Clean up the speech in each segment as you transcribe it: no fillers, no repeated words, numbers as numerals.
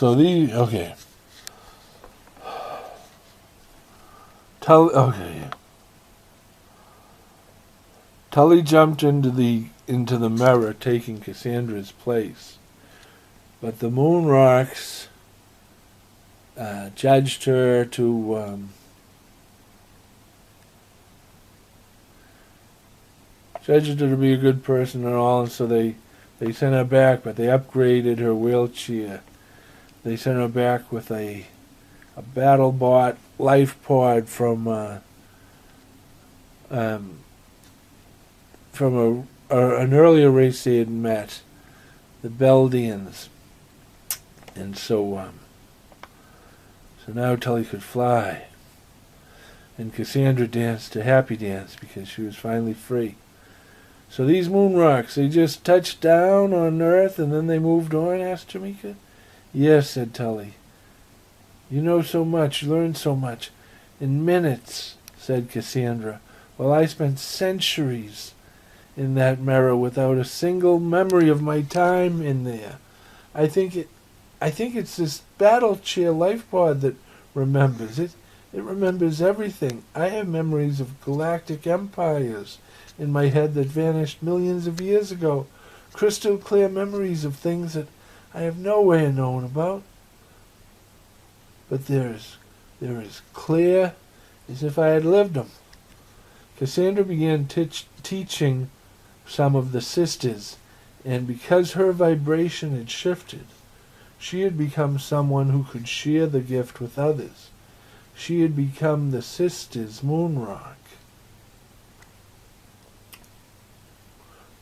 So okay. Okay. Tully jumped into the mirror, taking Cassandra's place. But the moon rocks judged her to be a good person and all, and so they sent her back, but they upgraded her wheelchair. They sent her back with a BattleBot life pod from an earlier race they had met, the Beldians. And so now Tully could fly. And Cassandra danced a happy dance because she was finally free. So these moon rocks, they just touched down on Earth and then they moved on, asked Jamaica. Yes, said Tully. You know so much, you learn so much. In minutes, said Cassandra. Well, I spent centuries in that mirror without a single memory of my time in there. I think it's this battle chair life pod that remembers it. It remembers everything. I have memories of galactic empires in my head that vanished millions of years ago. Crystal clear memories of things that I have no way of knowing about. But they're as clear as if I had lived them. Cassandra began teaching some of the sisters, and because her vibration had shifted, she had become someone who could share the gift with others. She had become the sisters' moon rock.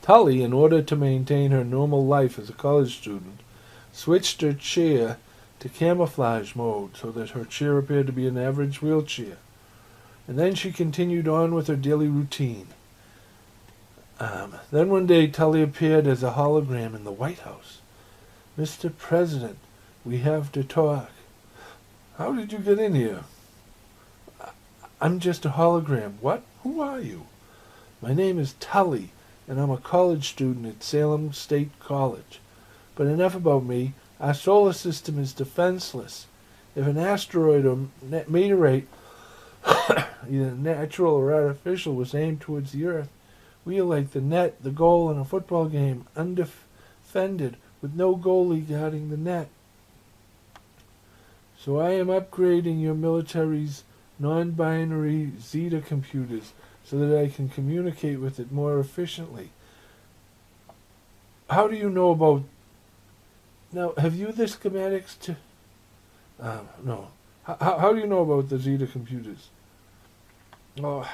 Tully, in order to maintain her normal life as a college student, switched her chair to camouflage mode so that her chair appeared to be an average wheelchair. And then she continued on with her daily routine. Then one day Tully appeared as a hologram in the White House. Mr. President, we have to talk. How did you get in here? I'm just a hologram. What? Who are you? My name is Tully, and I'm a college student at Salem State College. But enough about me. Our solar system is defenseless. If an asteroid or meteorite, either natural or artificial, was aimed towards the Earth, we are like the net, the goal in a football game, undefended, with no goalie guarding the net. So I am upgrading your military's non-binary Zeta computers so that I can communicate with it more efficiently. How do you know about... Now, have you the schematics to... No. How do you know about the Zeta computers? Oh,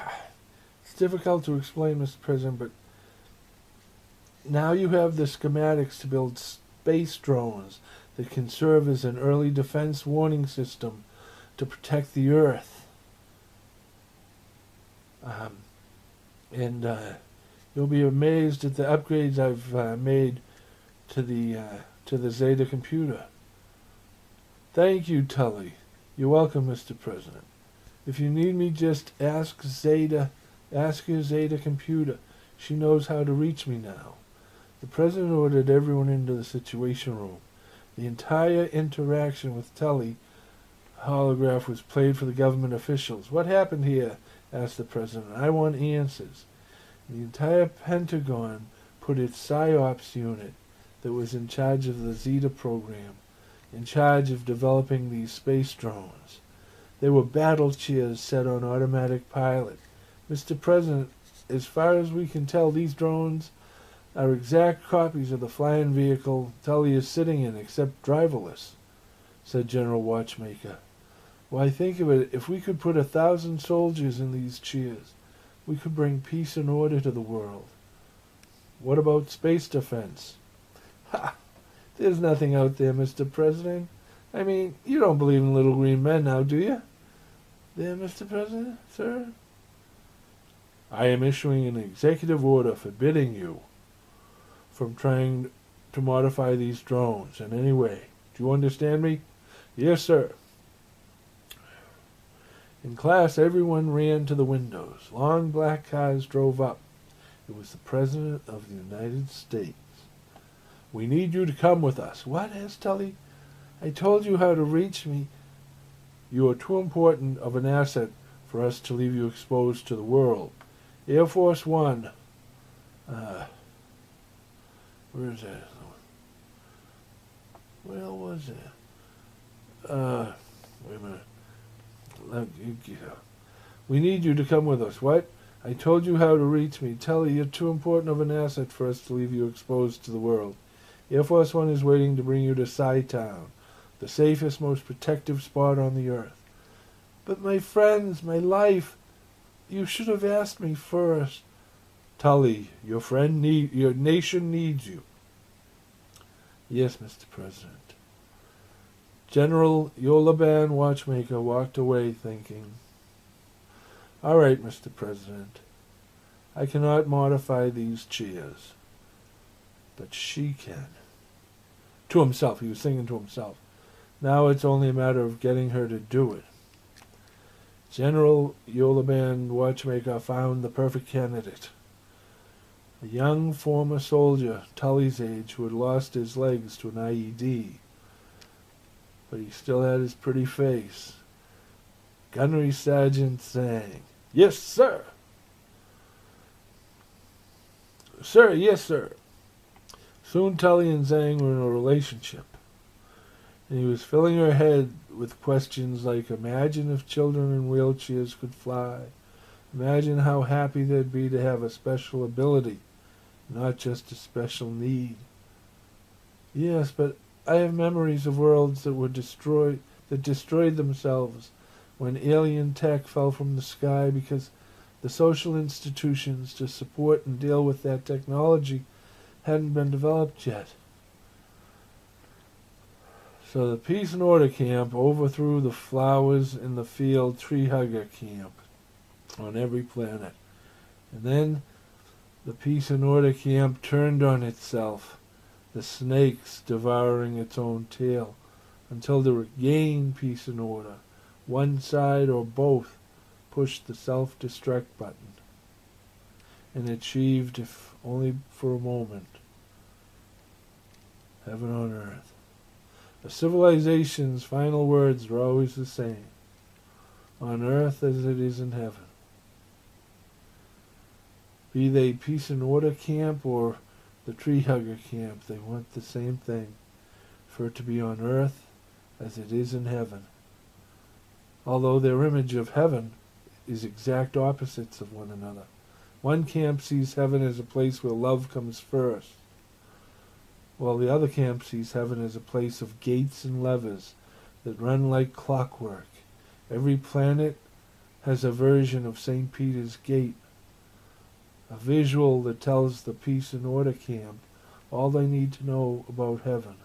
it's difficult to explain, Mr. President, but now you have the schematics to build space drones that can serve as an early defense warning system to protect the Earth. You'll be amazed at the upgrades I've made to the Zeta computer. Thank you, Tully. You're welcome, Mr. President. If you need me, just ask your Zeta computer. She knows how to reach me now. The President ordered everyone into the Situation Room. The entire interaction with Tully holograph was played for the government officials. What happened here? Asked the President. I want answers. The entire Pentagon put its PSYOPs unit that was in charge of the Zeta program, in charge of developing these space drones. They were battle chairs set on automatic pilot. Mr. President, as far as we can tell, these drones are exact copies of the flying vehicle Tully is sitting in, except driverless, said General Watchmaker. Why, think of it, if we could put 1,000 soldiers in these chairs, we could bring peace and order to the world. What about space defense? Ha! There's nothing out there, Mr. President. I mean, you don't believe in little green men now, do you? There, Mr. President, sir? I am issuing an executive order forbidding you from trying to modify these drones in any way. Do you understand me? Yes, sir. In class, everyone ran to the windows. Long black cars drove up. It was the President of the United States. We need you to come with us. What? Asked Tully. I told you how to reach me. You are too important of an asset for us to leave you exposed to the world. Air Force One. Where is that? Where was it? Wait a minute. We need you to come with us. What? I told you how to reach me. Telly, you're too important of an asset for us to leave you exposed to the world. Air Force One is waiting to bring you to Psi-Town, the safest, most protective spot on the earth. But my friends, my life, you should have asked me first. Tully, your nation needs you. Yes, Mr. President. General Yolaban Watchmaker walked away thinking, all right, Mr. President, I cannot modify these chairs, but she can. To himself, he was singing to himself. Now it's only a matter of getting her to do it. General Yolaban Watchmaker found the perfect candidate. A young former soldier, Tully's age, who had lost his legs to an IED. But he still had his pretty face. Gunnery Sergeant Zhang. Yes, sir. Sir, yes, sir. Soon Tully and Zhang were in a relationship. And he was filling her head with questions like, imagine if children in wheelchairs could fly. Imagine how happy they'd be to have a special ability, not just a special need. Yes, but I have memories of worlds that destroyed themselves when alien tech fell from the sky because the social institutions to support and deal with that technology hadn't been developed yet. So the Peace and Order Camp overthrew the Flowers in the Field Tree Hugger Camp on every planet. And then the Peace and Order Camp turned on itself, the snakes devouring its own tail, until to regain peace and order, one side or both pushed the self-destruct button and achieved, if only for a moment, heaven on earth. A civilization's final words were always the same, on earth as it is in heaven. Be they Peace and Order Camp or the Tree Hugger Camp, they want the same thing, for it to be on earth as it is in heaven. Although their image of heaven is exact opposites of one another. One camp sees heaven as a place where love comes first, while the other camp sees heaven as a place of gates and levers that run like clockwork. Every planet has a version of St. Peter's Gate, a visual that tells the Peace and Order Camp all they need to know about heaven.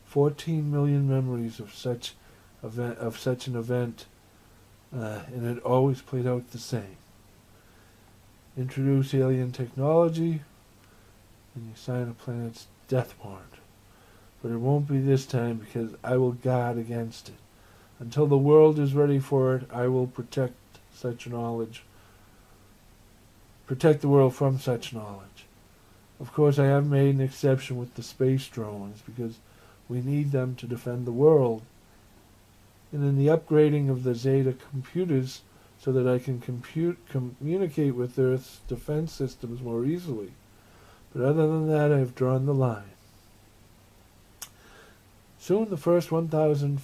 14 million memories of such an event, and it always played out the same. Introduce alien technology, and you sign a planet's death warrant. But it won't be this time, because I will guard against it. Until the world is ready for it, I will protect such knowledge. Protect the world from such knowledge. Of course, I have made an exception with the space drones, because we need them to defend the world. And in the upgrading of the Zeta computers, so that I can communicate with Earth's defense systems more easily. But other than that, I have drawn the line. Soon the first 1,000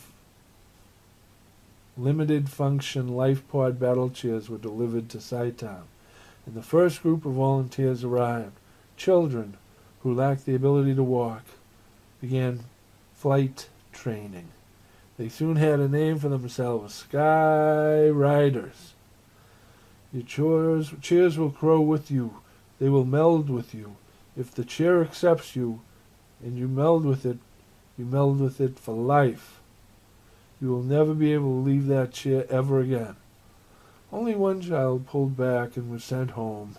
limited function life pod battle chairs were delivered to Psi-Town, and the first group of volunteers arrived. Children who lacked the ability to walk began flight training. They soon had a name for themselves, Sky Riders. Your chairs will grow with you. They will meld with you. If the chair accepts you and you meld with it for life. You will never be able to leave that chair ever again. Only one child pulled back and was sent home.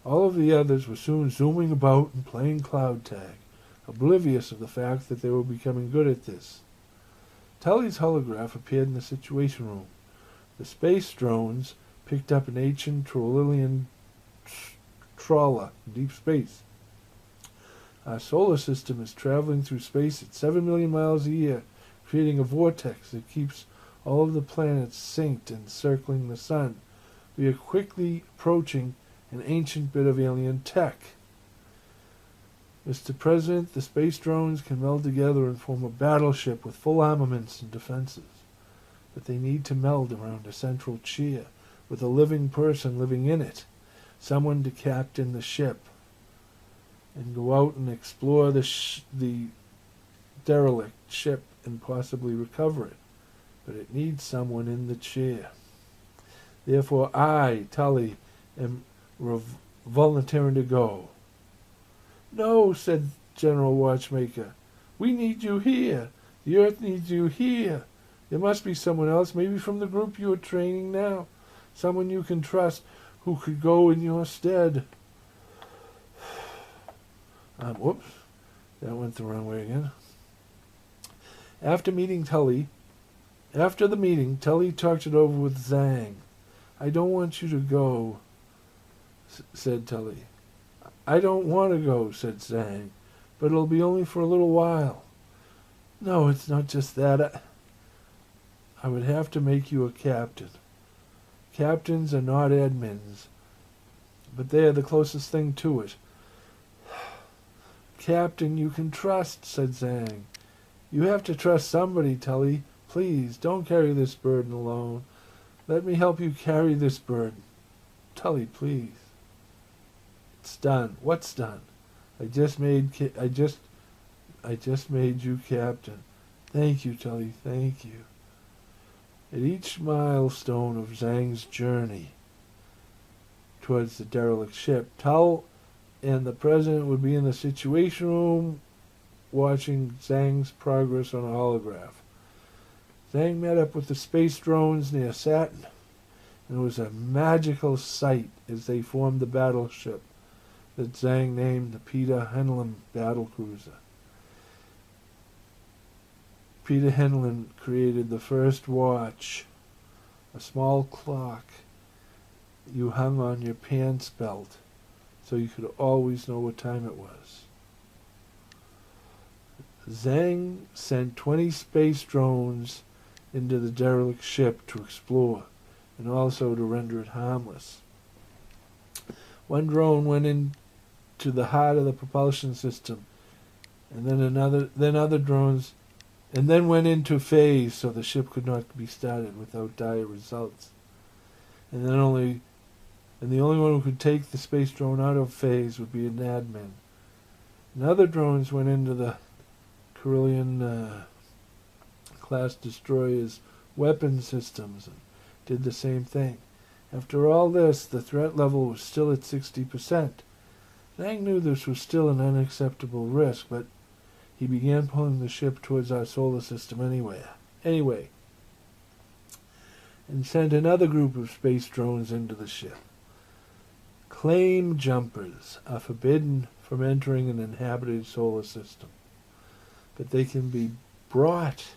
All of the others were soon zooming about and playing cloud tag, oblivious of the fact that they were becoming good at this. Tully's holograph appeared in the Situation Room. The space drones picked up an ancient Trollian trawler in deep space. Our solar system is traveling through space at 7 million miles a year, creating a vortex that keeps all of the planets synced and circling the sun. We are quickly approaching an ancient bit of alien tech. Mr. President, the space drones can meld together and form a battleship with full armaments and defenses. But they need to meld around a central chair with a living person living in it, someone to captain the ship and go out and explore the derelict ship and possibly recover it. But it needs someone in the chair. Therefore I, Tully, am volunteering to go. No, said General Watchmaker. We need you here. The Earth needs you here. There must be someone else, maybe from the group you are training now. Someone you can trust who could go in your stead. Whoops. That went the wrong way again. After the meeting, Tully talked it over with Zhang. I don't want you to go, said Tully. I don't want to go, said Zhang, but it'll be only for a little while. No, it's not just that. I would have to make you a captain. Captains are not admins, but they are the closest thing to it. Captain you can trust, said Zhang. You have to trust somebody, Tully. Please, don't carry this burden alone. Let me help you carry this burden. Tully, please. It's done. What's done? I just made you captain. Thank you, Tully. Thank you. At each milestone of Zhang's journey towards the derelict ship, Tull and the president would be in the situation room watching Zhang's progress on a holograph. Zhang met up with the space drones near Saturn, and it was a magical sight as they formed the battleship that Zhang named the Peter Henlin battlecruiser. Peter Henlin created the first watch, a small clock you hung on your pants belt so you could always know what time it was. Zhang sent 20 space drones into the derelict ship to explore and also to render it harmless. One drone went into the heart of the propulsion system, and then other drones, and then went into phase so the ship could not be started without dire results. And the only one who could take the space drone out of phase would be an admin. And other drones went into the Carillion class destroyers' weapon systems and did the same thing. After all this, the threat level was still at 60%. Zhang knew this was still an unacceptable risk, but he began pulling the ship towards our solar system anyway, and sent another group of space drones into the ship. Claim jumpers are forbidden from entering an inhabited solar system, but they can be brought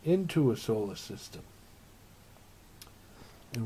into a solar system